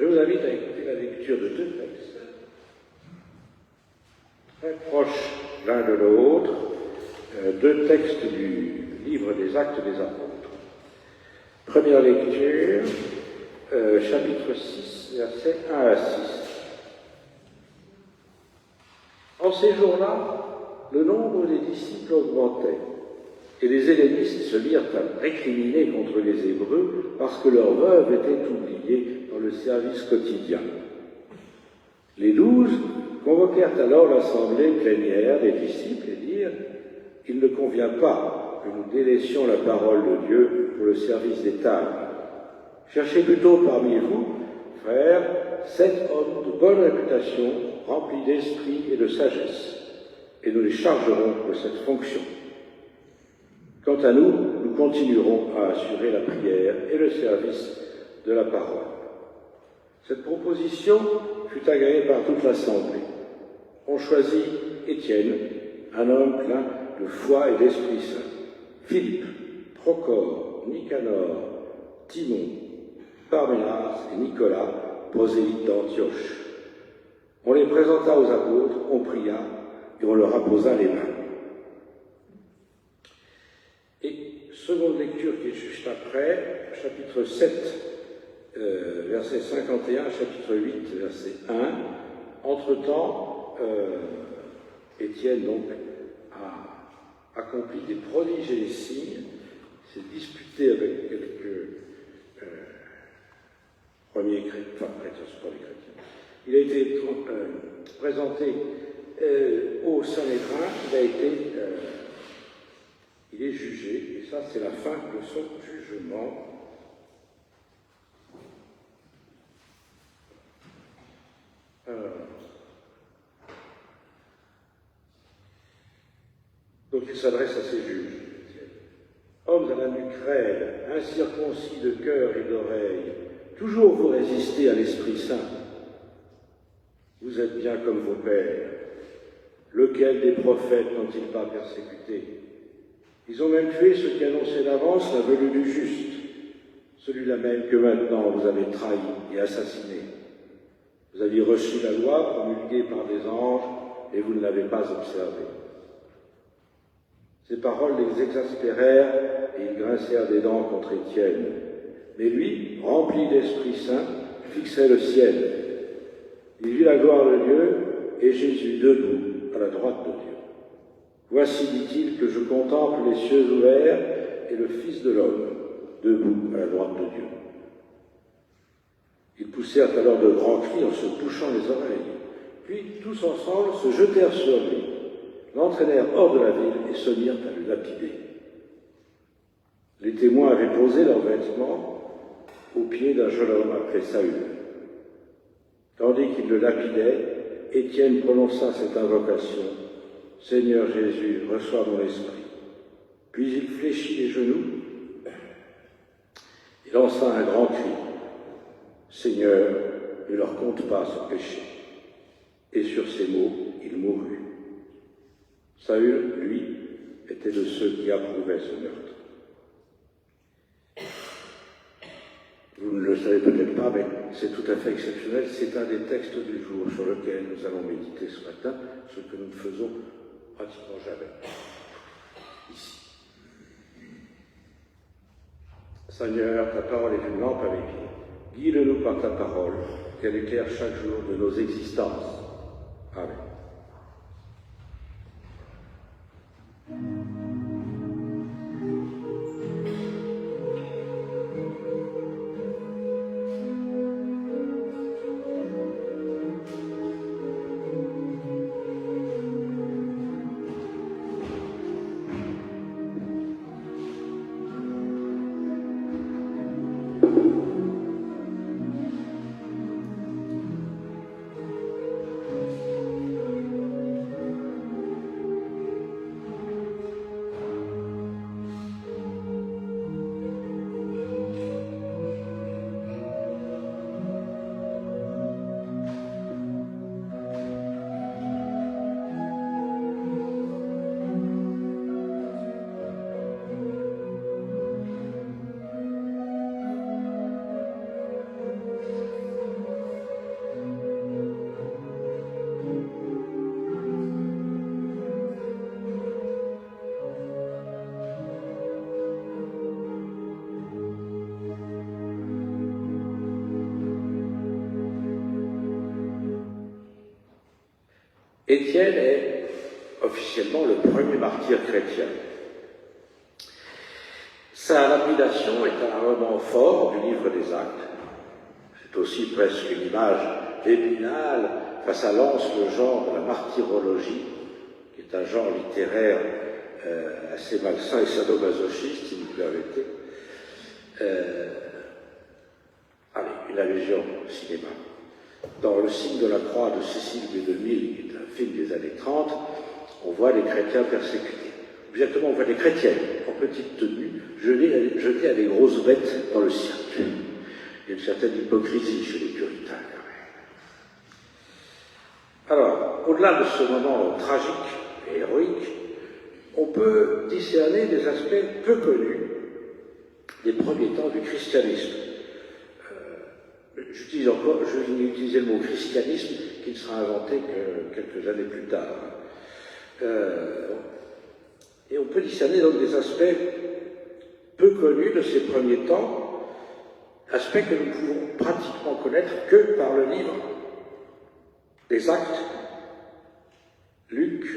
Je vous invite à écouter la lecture de deux textes, très proches l'un de l'autre, deux textes du livre des Actes des Apôtres. Première lecture, chapitre 6, versets 1 à 6. En ces jours-là, le nombre des disciples augmentait, et les hellénistes se mirent à récriminer contre les Hébreux parce que leurs veuves étaient oubliées dans le service quotidien. Les 12 convoquèrent alors l'assemblée plénière des disciples et dirent « Il ne convient pas que nous délaissions la parole de Dieu pour le service des tables. Cherchez plutôt parmi vous, frères, 7 hommes de bonne réputation, remplis d'esprit et de sagesse, et nous les chargerons de cette fonction. Quant à nous, nous continuerons à assurer la prière et le service de la parole. » Cette proposition fut agréée par toute l'assemblée. On choisit Étienne, un homme plein de foi et d'Esprit Saint, Philippe, Procore, Nicanor, Timon, Parménas et Nicolas, prosélytes d'Antioche. On les présenta aux apôtres, on pria et on leur apposa les mains. Et seconde lecture qui est juste après, chapitre 7, verset 51, chapitre 8, verset 1. Entre-temps, Étienne donc a accompli des prodiges et des signes, s'est disputé avec quelques premiers chrétiens, enfin chrétiens, ce sont pas des chrétiens. Il a été présenté au Sanhédrin, il est jugé, et ça c'est la fin de son jugement. Donc il s'adresse à ses juges. Hommes à la nuque raide, incirconcis de cœur et d'oreille, toujours vous résistez à l'Esprit Saint. Vous êtes bien comme vos pères. Lequel des prophètes n'ont-ils pas persécuté? Ils ont même tué ceux qui annonçaient d'avance la venue du juste, celui-là même que maintenant vous avez trahi et assassiné. Vous aviez reçu la loi promulguée par des anges et vous ne l'avez pas observée. Ces paroles les exaspérèrent et ils grincèrent des dents contre Étienne. Mais lui, rempli d'Esprit Saint, fixait le ciel. Il vit la gloire de Dieu et Jésus debout à la droite de Dieu. Voici, dit-il, que je contemple les cieux ouverts et le Fils de l'homme debout à la droite de Dieu. Ils poussèrent alors de grands cris en se bouchant les oreilles. Puis, tous ensemble, se jetèrent sur lui, l'entraînèrent hors de la ville et se mirent à le lapider. Les témoins avaient posé leurs vêtements aux pieds d'un jeune homme appelé Saül. Tandis qu'ils le lapidaient, Étienne prononça cette invocation « Seigneur Jésus, reçois mon esprit ». Puis il fléchit les genoux et lança un grand cri. Seigneur, ne leur compte pas ce péché. Et sur ces mots, il mourut. Saül, lui, était de ceux qui approuvaient ce meurtre. Vous ne le savez peut-être pas, mais c'est tout à fait exceptionnel. C'est un des textes du jour sur lequel nous allons méditer ce matin, ce que nous ne faisons pratiquement jamais ici. Seigneur, ta parole est une lampe à mes pieds. Guide-nous par ta parole, qu'elle éclaire chaque jour de nos existences. Amen. Étienne est officiellement le premier martyr chrétien. Sa lapidation est un moment fort du livre des Actes. C'est aussi presque une image d'Épinal face à l'anse, le genre de la martyrologie, qui est un genre littéraire assez malsain et sadomasochiste, si vous permettez. Une allusion au cinéma. Dans Le signe de la croix de Cécile B. DeMille, qui est un film des années 30, on voit les chrétiens persécutés. Exactement, on voit des chrétiennes en petite tenue jetées à des grosses bêtes dans le cirque. Il y a une certaine hypocrisie chez les puritains, quand même. Alors, au-delà de ce moment tragique et héroïque, on peut discerner des aspects peu connus des premiers temps du christianisme. Je vais utiliser le mot christianisme qui ne sera inventé que quelques années plus tard. Et on peut discerner donc des aspects peu connus de ces premiers temps, aspects que nous ne pouvons pratiquement connaître que par le livre des Actes. Luc,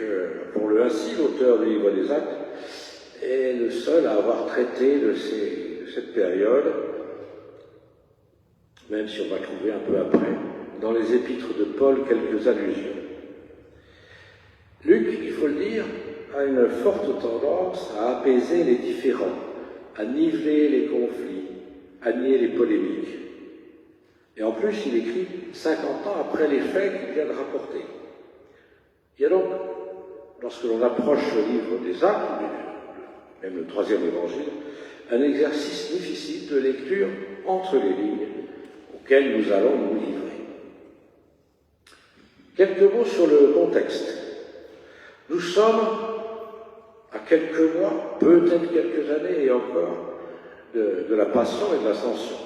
appelons-le ainsi, l'auteur du livre des Actes, est le seul à avoir traité de cette période, même si on va trouver un peu après, dans les épîtres de Paul, quelques allusions. Luc, il faut le dire, a une forte tendance à apaiser les différends, à niveler les conflits, à nier les polémiques. Et en plus, il écrit 50 ans après les faits qu'il vient de rapporter. Il y a donc, lorsque l'on approche le livre des Actes, même le troisième évangile, un exercice difficile de lecture entre les lignes auquel nous allons nous livrer. Quelques mots sur le contexte. Nous sommes à quelques mois, peut-être quelques années et encore, de la Passion et de l'Ascension.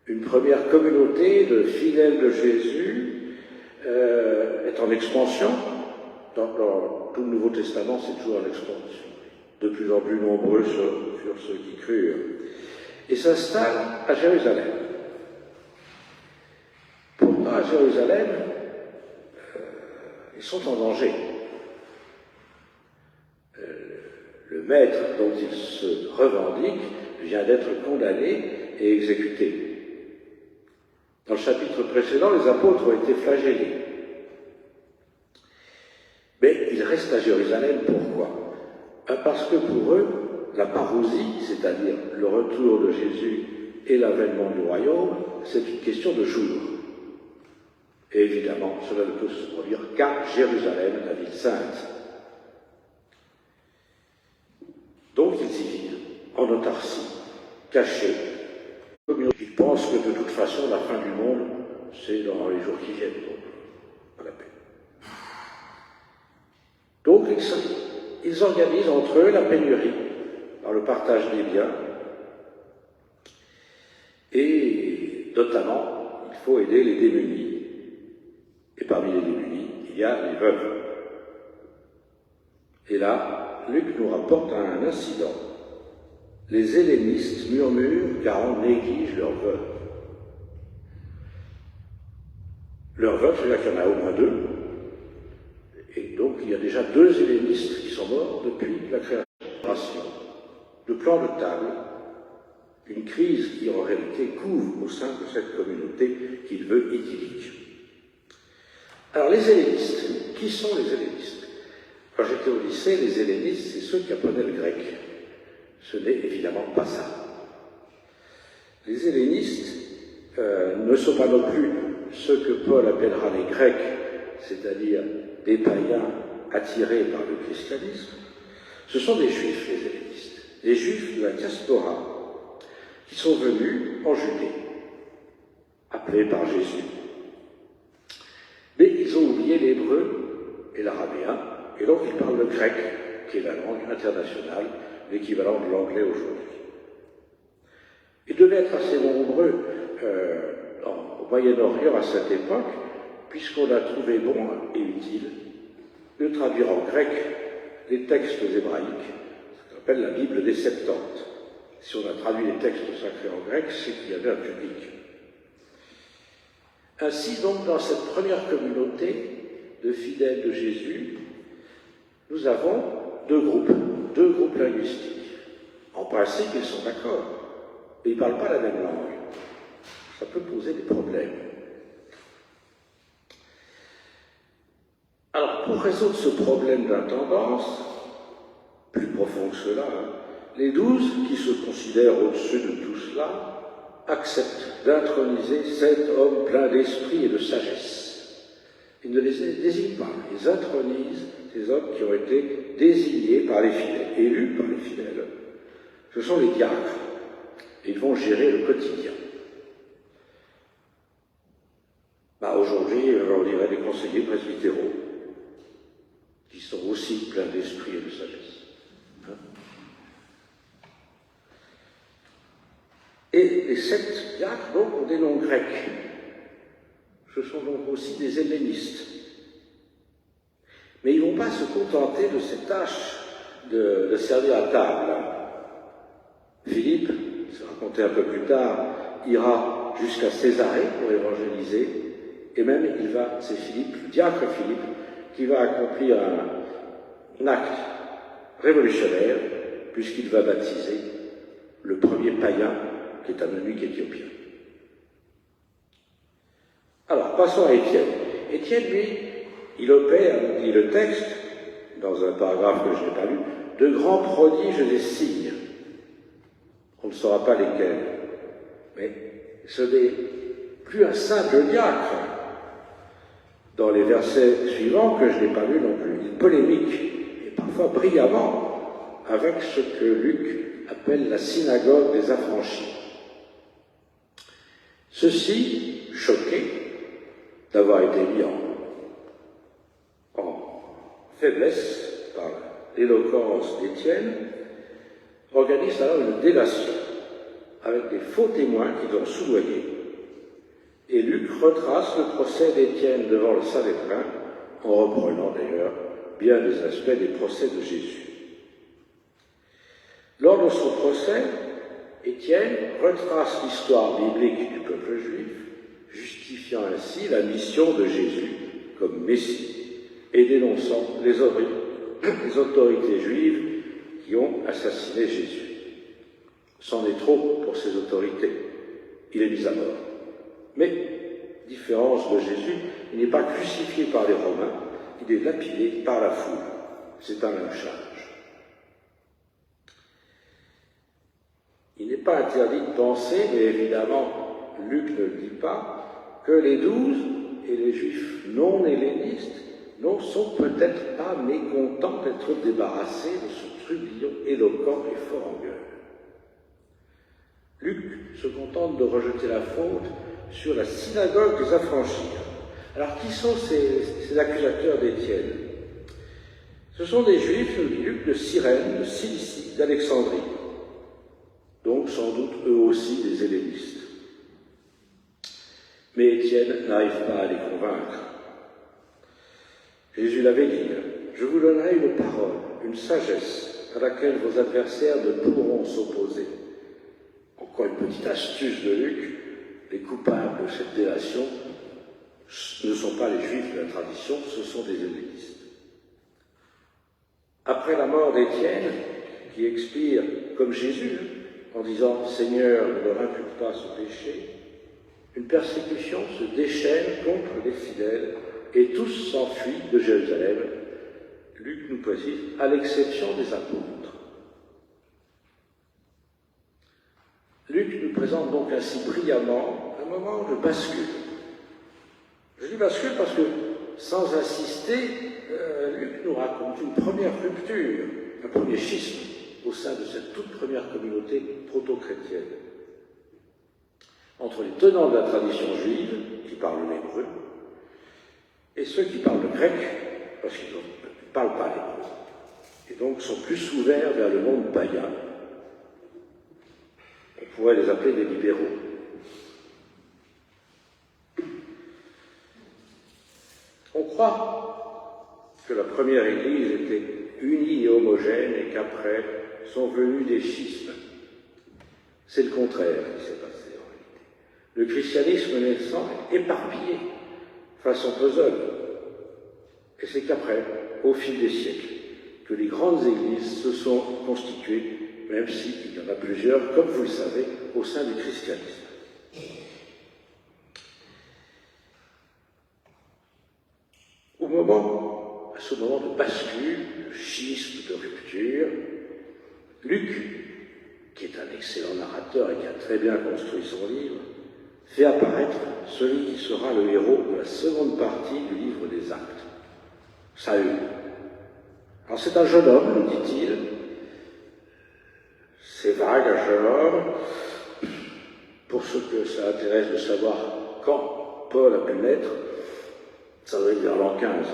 Une première communauté de fidèles de Jésus est en expansion. Dans tout le Nouveau Testament, c'est toujours en expansion. De plus en plus nombreux furent ceux qui crurent. Et s'installe à Jérusalem. Pourtant, à Jérusalem, ils sont en danger. Le maître dont ils se revendiquent vient d'être condamné et exécuté. Dans le chapitre précédent, les apôtres ont été flagellés. Mais ils restent à Jérusalem, pourquoi? Parce que pour eux, la parousie, c'est-à-dire le retour de Jésus et l'avènement du royaume, c'est une question de jour. Et évidemment, cela ne peut se produire qu'à Jérusalem, la ville sainte. Donc ils y vivent, en autarcie, cachés. Ils pensent que de toute façon, la fin du monde, c'est dans les jours qui viennent, donc pas la peine. Donc ils organisent entre eux la pénurie, par le partage des biens, et notamment, il faut aider les démunis. Et parmi les démunis, il y a les veuves. Et là, Luc nous rapporte un incident. Les hellénistes murmurent car on néglige leurs veuves. Leurs veuves, c'est-à-dire qu'il y en a au moins deux. Et donc, il y a déjà 2 hellénistes qui sont morts depuis la création. De plan de table, une crise qui en réalité couve au sein de cette communauté qu'il veut idyllique. Alors, les hellénistes, qui sont les hellénistes? Quand j'étais au lycée, les hellénistes, c'est ceux qui apprenaient le grec. Ce n'est évidemment pas ça. Les hellénistes ne sont pas non plus ceux que Paul appellera les Grecs, c'est-à-dire des païens attirés par le christianisme. Ce sont des juifs, les hellénistes, des juifs de la diaspora, qui sont venus en Judée, appelés par Jésus. Mais ils ont oublié l'hébreu et l'arabéen, et donc ils parlent le grec, qui est la langue internationale, l'équivalent de l'anglais aujourd'hui. Ils devaient être assez nombreux au Moyen-Orient à cette époque, puisqu'on a trouvé bon et utile de traduire en grec les textes hébraïques, ce qu'on appelle la Bible des Septante. Si on a traduit les textes sacrés en grec, c'est qu'il y avait un public. Ainsi, donc, dans cette première communauté, de fidèles de Jésus, nous avons deux groupes linguistiques. En principe, ils sont d'accord, mais ils ne parlent pas la même langue. Ça peut poser des problèmes. Alors, pour résoudre ce problème d'intendance, plus profond que cela, les 12 qui se considèrent au-dessus de tout cela acceptent d'introniser 7 hommes pleins d'esprit et de sagesse. Ils ne les désignent pas, ils intronisent ces hommes qui ont été désignés par les fidèles, élus par les fidèles. Ce sont les diacres, et ils vont gérer le quotidien. Aujourd'hui, on dirait des conseillers presbytéraux, qui sont aussi pleins d'esprit et de sagesse. Et les 7 diacres, donc, ont des noms grecs. Ce sont donc aussi des hellénistes. Mais ils ne vont pas se contenter de cette tâche de servir à table. Philippe, c'est raconté un peu plus tard, ira jusqu'à Césarée pour évangéliser, et même c'est Philippe, le diacre Philippe, qui va accomplir un acte révolutionnaire, puisqu'il va baptiser le premier païen, qui est un eunuque éthiopien. Alors, passons à Étienne. Étienne, lui, il opère, dit le texte, dans un paragraphe que je n'ai pas lu, de grands prodiges et signes. On ne saura pas lesquels. Mais ce n'est plus un simple diacre. Dans les versets suivants, que je n'ai pas lus non plus, il polémique, et parfois brillamment, avec ce que Luc appelle la synagogue des affranchis. Ceux-ci, choqués d'avoir été mis en faiblesse par l'éloquence d'Étienne, organisent alors une délation avec des faux témoins qui vont soudoyer. Et Luc retrace le procès d'Étienne devant le Sanhédrin, en reprenant d'ailleurs bien des aspects des procès de Jésus. Lors de son procès, Étienne retrace l'histoire biblique du peuple juif, justifiant ainsi la mission de Jésus comme Messie et dénonçant les autorités juives qui ont assassiné Jésus. C'en est trop pour ces autorités. Il est mis à mort. Mais, différence de Jésus, il n'est pas crucifié par les Romains, il est lapidé par la foule. C'est un lynchage. Il n'est pas interdit de penser, mais évidemment, Luc ne le dit pas, que les 12 et les Juifs non hellénistes ne sont peut-être pas mécontents d'être débarrassés de ce trublion éloquent et fort en gueule. Luc se contente de rejeter la faute sur la synagogue des affranchis. Alors, qui sont ces accusateurs d'Étienne? Ce sont des Juifs, nous dit Luc, de Cyrène, de Cilicie, d'Alexandrie. Donc, sans doute, eux aussi, des hellénistes. Mais Étienne n'arrive pas à les convaincre. Jésus l'avait dit, « Je vous donnerai une parole, une sagesse, à laquelle vos adversaires ne pourront s'opposer. » Encore une petite astuce de Luc, les coupables de cette délation ne sont pas les Juifs de la tradition, ce sont des hellénistes. Après la mort d'Étienne, qui expire comme Jésus, en disant « Seigneur, ne leur impute pas ce péché », une persécution se déchaîne contre les fidèles et tous s'enfuient de Jérusalem. Luc nous précise, à l'exception des apôtres. Luc nous présente donc ainsi brillamment un moment de bascule. Je dis bascule parce que, sans insister, Luc nous raconte une première rupture, un premier schisme au sein de cette toute première communauté proto-chrétienne, entre les tenants de la tradition juive, qui parlent l'hébreu, et ceux qui parlent le grec, parce qu'ils ne parlent pas l'hébreu, et donc sont plus ouverts vers le monde païen. On pourrait les appeler des libéraux. On croit que la première Église était unie et homogène et qu'après sont venus des schismes. C'est le contraire qui s'est passé en réalité. Le christianisme naissant est éparpillé façon puzzle. Et c'est qu'après, au fil des siècles, que les grandes églises se sont constituées, même s'il y en a plusieurs, comme vous le savez, au sein du christianisme. À ce moment de bascule, de schisme, de rupture, Luc, qui est un excellent narrateur et qui a très bien construit son livre, fait apparaître celui qui sera le héros de la seconde partie du livre des Actes, Saül. Alors c'est un jeune homme, nous dit-il. C'est vague, un jeune homme. Pour ceux que ça intéresse de savoir quand Paul a pu naître, ça doit être vers l'an 15,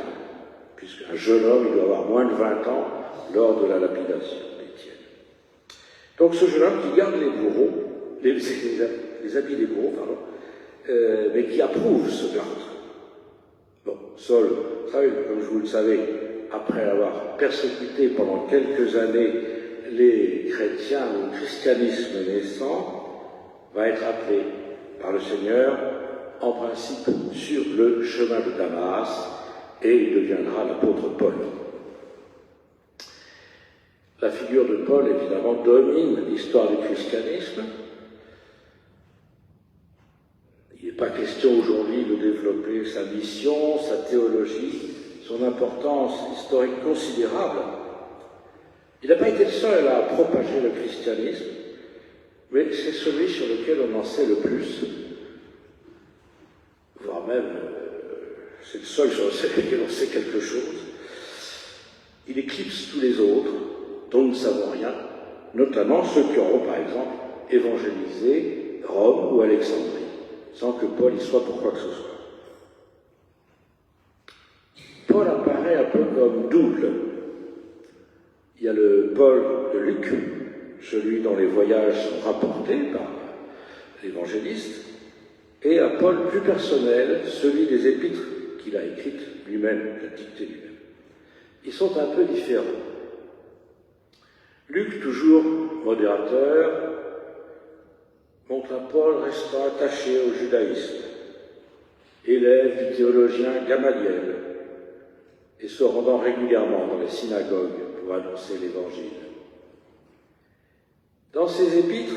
puisqu'un jeune homme, il doit avoir moins de 20 ans lors de la lapidation d'Étienne. Donc ce jeune homme qui garde les bourreaux, les habits des bourreaux, mais qui approuve ce meurtre. Bon, Saül, comme vous le savez, après avoir persécuté pendant quelques années les chrétiens ou le christianisme naissant, va être appelé par le Seigneur, en principe sur le chemin de Damas, et il deviendra l'apôtre Paul. La figure de Paul, évidemment, domine l'histoire du christianisme. Il n'est pas question aujourd'hui de développer sa mission, sa théologie, son importance historique considérable. Il n'a pas été le seul à propager le christianisme, mais c'est celui sur lequel on en sait le plus, voire même c'est le seul sur lequel on sait quelque chose. Il éclipse tous les autres, dont nous ne savons rien, notamment ceux qui auront, par exemple, évangélisé Rome ou Alexandrie, sans que Paul y soit pour quoi que ce soit. Paul apparaît un peu comme double. Il y a le Paul de Luc, celui dont les voyages sont rapportés par l'évangéliste, et un Paul plus personnel, celui des épîtres qu'il a écrites lui-même, qu'il a dictées lui-même. Ils sont un peu différents. Luc, toujours modérateur, montre un Paul restant attaché au judaïsme, élève du théologien Gamaliel, et se rendant régulièrement dans les synagogues pour annoncer l'Évangile. Dans ses épîtres,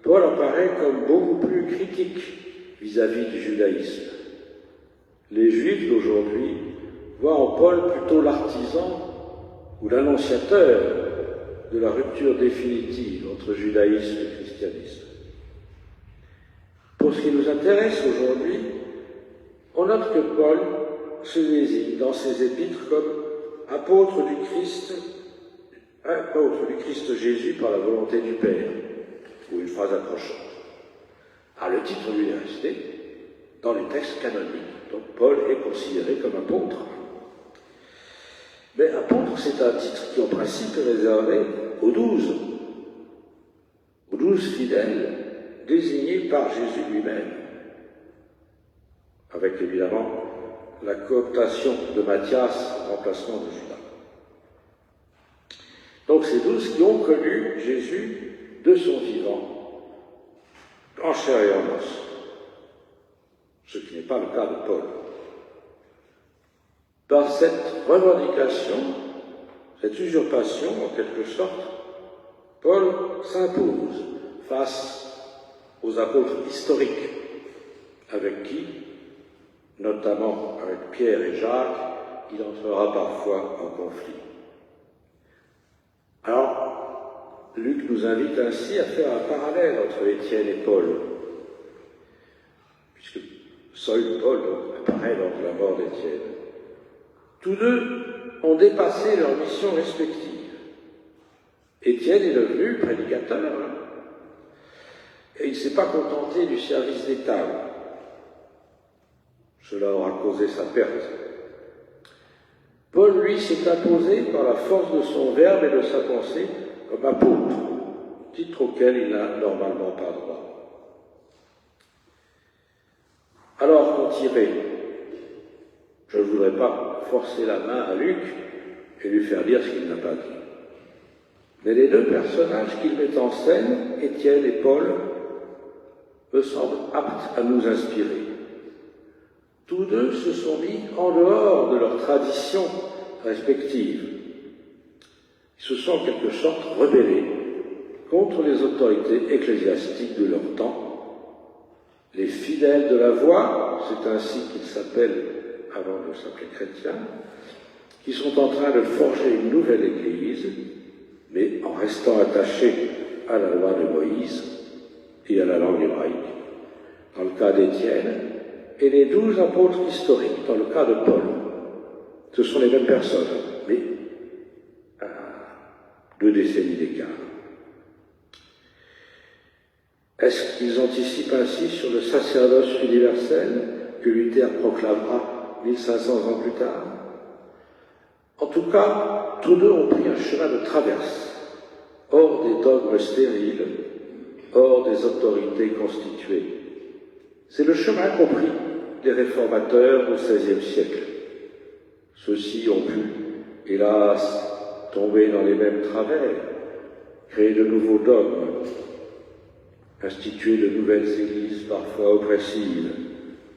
Paul apparaît comme beaucoup plus critique vis-à-vis du judaïsme. Les Juifs d'aujourd'hui voient en Paul plutôt l'artisan ou l'annonciateur de la rupture définitive entre judaïsme et christianisme. Pour ce qui nous intéresse aujourd'hui, on note que Paul se désigne dans ses épîtres comme apôtre du Christ Jésus par la volonté du Père, ou une phrase accrochante. Le titre lui est resté dans les textes canoniques, donc Paul est considéré comme apôtre. Mais apôtre, c'est un titre qui en principe est réservé aux 12 fidèles désignés par Jésus lui-même, avec évidemment la cooptation de Matthias en remplacement de Judas. Donc ces 12 qui ont connu Jésus de son vivant, en chair et en os, ce qui n'est pas le cas de Paul. Par cette revendication, cette usurpation en quelque sorte, Paul s'impose face aux apôtres historiques, avec qui, notamment avec Pierre et Jacques, il entrera parfois en conflit. Alors, Luc nous invite ainsi à faire un parallèle entre Étienne et Paul, puisque seul Paul apparaît lors de la mort d'Étienne. Tous deux ont dépassé leurs missions respectives. Étienne est devenu prédicateur, et il ne s'est pas contenté du service des tables. Cela aura causé sa perte. Paul, lui, s'est imposé par la force de son verbe et de sa pensée comme apôtre, titre auquel il n'a normalement pas droit. Alors, qu'en tirer? Je ne voudrais pas forcer la main à Luc et lui faire dire ce qu'il n'a pas dit. Mais les deux personnages qu'il met en scène, Étienne et Paul, me semblent aptes à nous inspirer. tous deux se sont mis en dehors de leurs traditions respectives. Ils se sont en quelque sorte rebellés contre les autorités ecclésiastiques de leur temps. Les fidèles de la voie, c'est ainsi qu'ils s'appellent avant de s'appeler chrétiens, qui sont en train de forger une nouvelle Église, mais en restant attachés à la loi de Moïse et à la langue hébraïque, dans le cas d'Étienne, et les 12 apôtres historiques, dans le cas de Paul. Ce sont les mêmes personnes, mais à 2 décennies d'écart. Est-ce qu'ils anticipent ainsi sur le sacerdoce universel que Luther proclamera 1500 ans plus tard? En tout cas, tous deux ont pris un chemin de traverse, hors des dogmes stériles, hors des autorités constituées. C'est le chemin qu'ont pris les réformateurs au XVIe siècle. Ceux-ci ont pu, hélas, tomber dans les mêmes travers, créer de nouveaux dogmes, instituer de nouvelles églises parfois oppressives,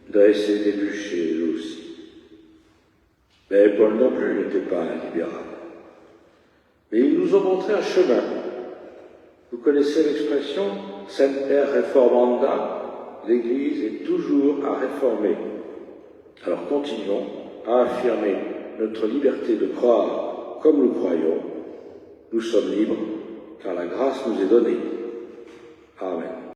dresser des bûchers eux aussi. Mais Paul non plus n'était pas un libéral. Mais ils nous ont montré un chemin. Vous connaissez l'expression « Semper reformanda », l'Église est toujours à réformer. Alors continuons à affirmer notre liberté de croire comme nous croyons. Nous sommes libres, car la grâce nous est donnée. Amen.